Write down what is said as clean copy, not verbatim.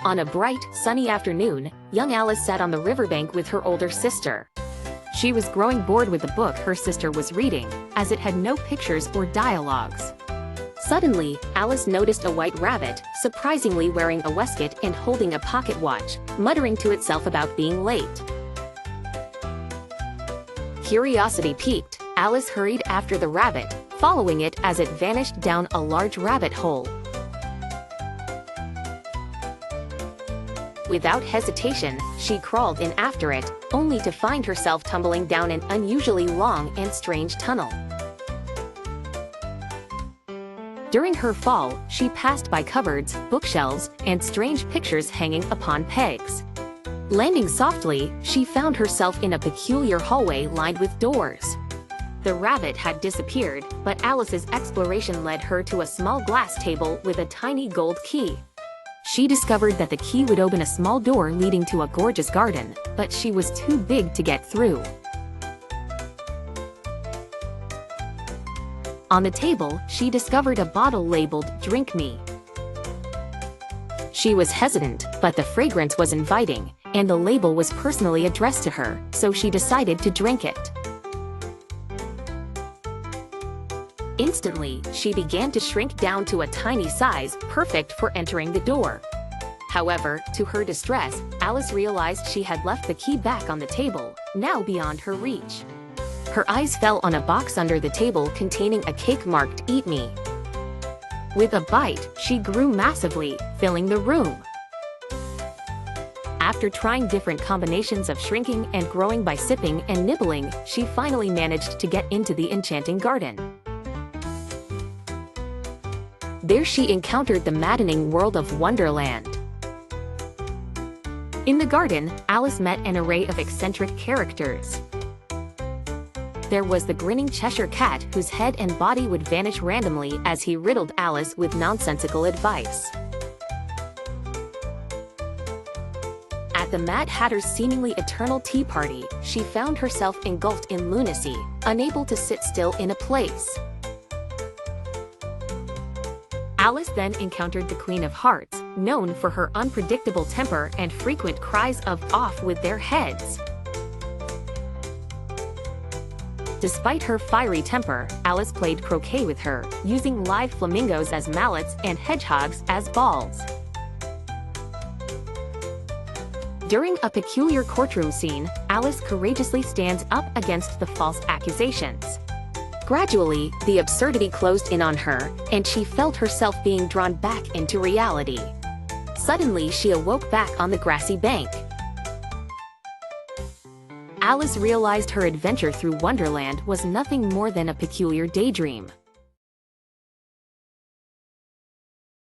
On a bright, sunny afternoon, young Alice sat on the riverbank with her older sister. She was growing bored with the book her sister was reading, as it had no pictures or dialogues. Suddenly, Alice noticed a white rabbit, surprisingly wearing a waistcoat and holding a pocket watch, muttering to itself about being late. Curiosity piqued, Alice hurried after the rabbit, following it as it vanished down a large rabbit hole. Without hesitation, she crawled in after it, only to find herself tumbling down an unusually long and strange tunnel. During her fall, she passed by cupboards, bookshelves, and strange pictures hanging upon pegs. Landing softly, she found herself in a peculiar hallway lined with doors. The rabbit had disappeared, but Alice's exploration led her to a small glass table with a tiny gold key. She discovered that the key would open a small door leading to a gorgeous garden, but she was too big to get through. On the table, she discovered a bottle labeled "Drink Me." She was hesitant, but the fragrance was inviting, and the label was personally addressed to her, so she decided to drink it. Instantly, she began to shrink down to a tiny size, perfect for entering the door. However, to her distress, Alice realized she had left the key back on the table, now beyond her reach. Her eyes fell on a box under the table containing a cake marked "Eat Me." With a bite, she grew massively, filling the room. After trying different combinations of shrinking and growing by sipping and nibbling, she finally managed to get into the enchanting garden. There she encountered the maddening world of Wonderland. In the garden, Alice met an array of eccentric characters. There was the grinning Cheshire Cat whose head and body would vanish randomly as he riddled Alice with nonsensical advice. At the Mad Hatter's seemingly eternal tea party, she found herself engulfed in lunacy, unable to sit still in a place. Alice then encountered the Queen of Hearts, known for her unpredictable temper and frequent cries of "off with their heads." Despite her fiery temper, Alice played croquet with her, using live flamingos as mallets and hedgehogs as balls. During a peculiar courtroom scene, Alice courageously stands up against the false accusations. Gradually, the absurdity closed in on her, and she felt herself being drawn back into reality. Suddenly, she awoke back on the grassy bank. Alice realized her adventure through Wonderland was nothing more than a peculiar daydream.